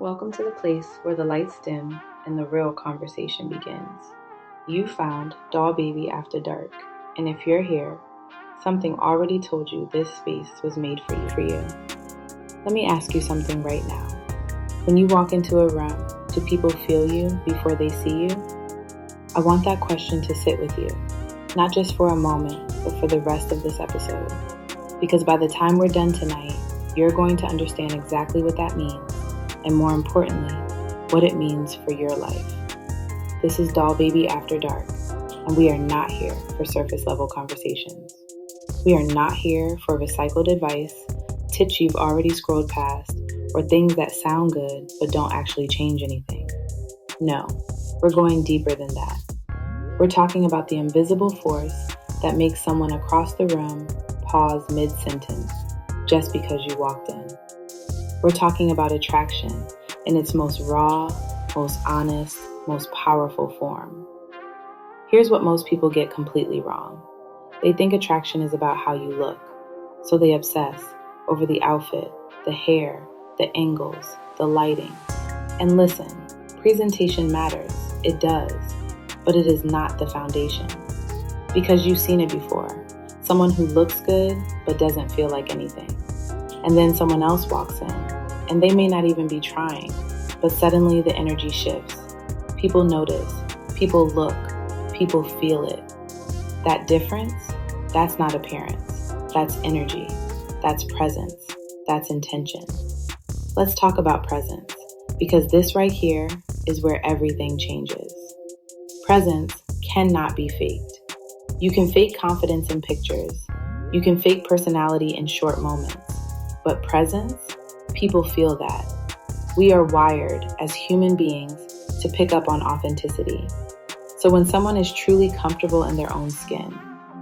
Welcome to the place where the lights dim and the real conversation begins. You found DollBaby After Dark, and if you're here, something already told you this space was made for you. Let me ask you something right now. When you walk into a room, do people feel you before they see you? I want that question to sit with you, not just for a moment, but for the rest of this episode. Because by the time we're done tonight, you're going to understand exactly what that means, and more importantly, what it means for your life. This is DollBaby After Dark, and we are not here for surface level conversations. We are not here for recycled advice, tips you've already scrolled past, or things that sound good but don't actually change anything. No, we're going deeper than that. We're talking about the invisible force that makes someone across the room pause mid-sentence just because you walked in. We're talking about attraction in its most raw, most honest, most powerful form. Here's what most people get completely wrong. They think attraction is about how you look, so they obsess over the outfit, the hair, the angles, the lighting. And listen, presentation matters, it does, but it is not the foundation. Because you've seen it before. Someone who looks good but doesn't feel like anything. And then someone else walks in, and they may not even be trying, but suddenly the energy shifts. People notice, people look, people feel it. That difference, that's not appearance, that's energy, that's presence, that's intention. Let's talk about presence, because this right here is where everything changes. Presence cannot be faked. You can fake confidence in pictures. You can fake personality in short moments. But presence, people feel that. We are wired as human beings to pick up on authenticity. So when someone is truly comfortable in their own skin,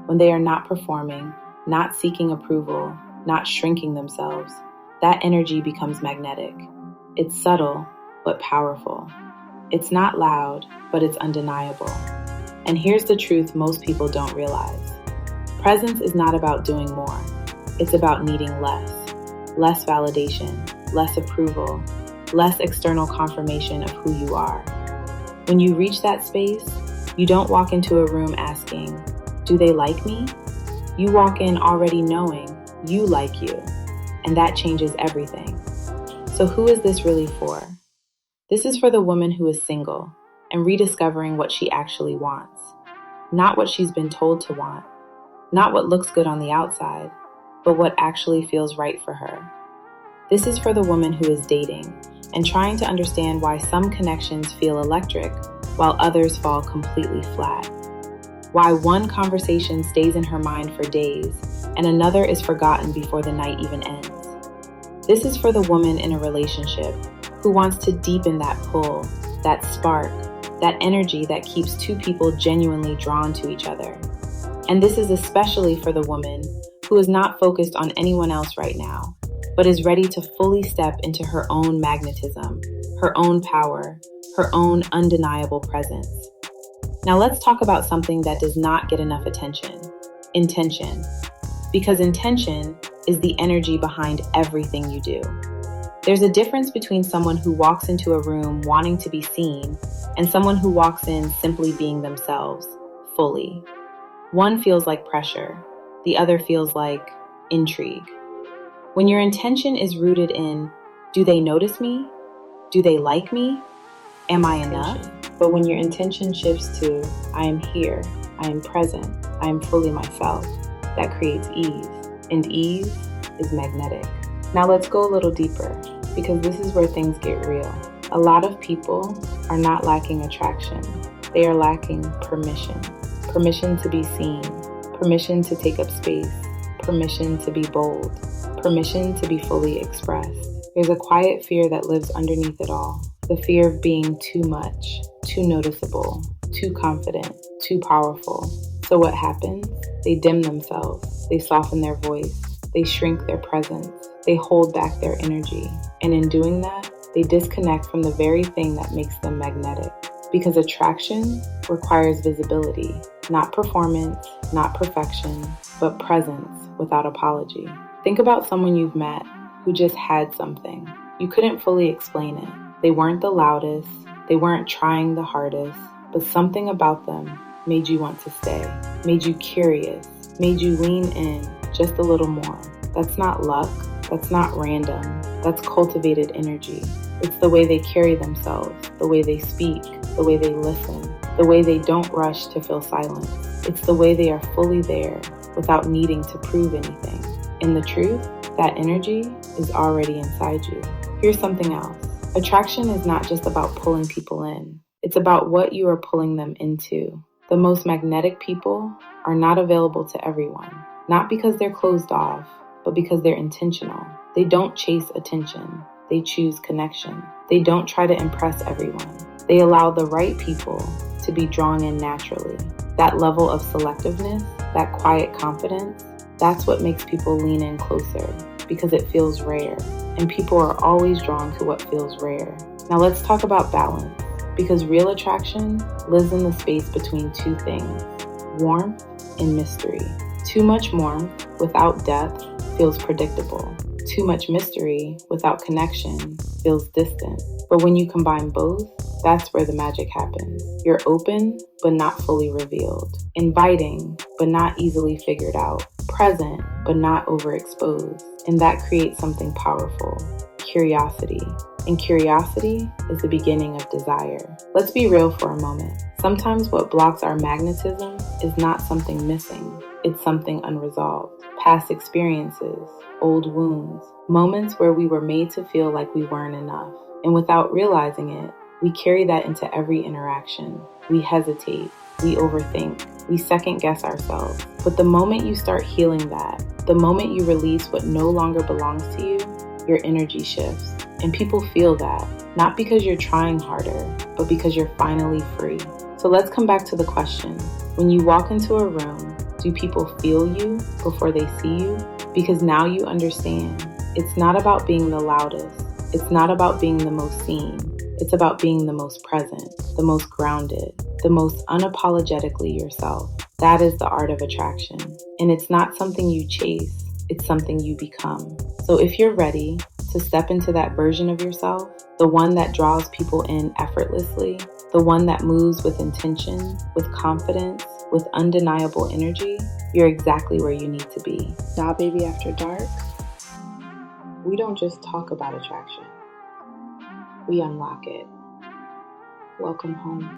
when they are not performing, not seeking approval, not shrinking themselves, that energy becomes magnetic. It's subtle, but powerful. It's not loud, but it's undeniable. And here's the truth most people don't realize. Presence is not about doing more. It's about needing less. Less validation, less approval, less external confirmation of who you are. When you reach that space, you don't walk into a room asking, do they like me? You walk in already knowing you like you, and that changes everything. So who is this really for? This is for the woman who is single and rediscovering what she actually wants. Not what she's been told to want, not what looks good on the outside, but what actually feels right for her. This is for the woman who is dating and trying to understand why some connections feel electric while others fall completely flat. Why one conversation stays in her mind for days and another is forgotten before the night even ends. This is for the woman in a relationship who wants to deepen that pull, that spark, that energy that keeps two people genuinely drawn to each other. And this is especially for the woman who is not focused on anyone else right now, but is ready to fully step into her own magnetism, her own power, her own undeniable presence. Now let's talk about something that does not get enough attention, intention. Because intention is the energy behind everything you do. There's a difference between someone who walks into a room wanting to be seen and someone who walks in simply being themselves, fully. One feels like pressure, the other feels like intrigue. When your intention is rooted in, do they notice me? Do they like me? Am I enough? But when your intention shifts to, I am here, I am present, I am fully myself, that creates ease. And ease is magnetic. Now let's go a little deeper, because this is where things get real. A lot of people are not lacking attraction. They are lacking permission. Permission to be seen. Permission to take up space. Permission to be bold. Permission to be fully expressed. There's a quiet fear that lives underneath it all. The fear of being too much, too noticeable, too confident, too powerful. So what happens? They dim themselves. They soften their voice. They shrink their presence. They hold back their energy. And in doing that, they disconnect from the very thing that makes them magnetic. Because attraction requires visibility, not performance, not perfection, but presence without apology. Think about someone you've met who just had something. You couldn't fully explain it. They weren't the loudest, they weren't trying the hardest, but something about them made you want to stay, made you curious, made you lean in just a little more. That's not luck, that's not random, that's cultivated energy. It's the way they carry themselves, the way they speak, the way they listen, the way they don't rush to fill silence. It's the way they are fully there without needing to prove anything. And the truth, that energy is already inside you. Here's something else. Attraction is not just about pulling people in. It's about what you are pulling them into. The most magnetic people are not available to everyone, not because they're closed off, but because they're intentional. They don't chase attention. They choose connection. They don't try to impress everyone. They allow the right people to be drawn in naturally. That level of selectiveness, that quiet confidence, that's what makes people lean in closer because it feels rare. And people are always drawn to what feels rare. Now let's talk about balance, because real attraction lives in the space between two things, warmth and mystery. Too much warmth without depth feels predictable. Too much mystery without connection feels distant. But when you combine both, that's where the magic happens. You're open, but not fully revealed. Inviting, but not easily figured out. Present, but not overexposed. And that creates something powerful, curiosity. And curiosity is the beginning of desire. Let's be real for a moment. Sometimes what blocks our magnetism is not something missing. It's something unresolved. Past experiences, old wounds, moments where we were made to feel like we weren't enough. And without realizing it, we carry that into every interaction. We hesitate, we overthink, we second guess ourselves. But the moment you start healing that, the moment you release what no longer belongs to you, your energy shifts. And people feel that, not because you're trying harder, but because you're finally free. So let's come back to the question. When you walk into a room, do people feel you before they see you? Because now you understand. It's not about being the loudest. It's not about being the most seen. It's about being the most present, the most grounded, the most unapologetically yourself. That is the art of attraction. And it's not something you chase. It's something you become. So if you're ready to step into that version of yourself, the one that draws people in effortlessly, the one that moves with intention, with confidence, with undeniable energy, you're exactly where you need to be. DollBaby After Dark, we don't just talk about attraction. We unlock it. Welcome home.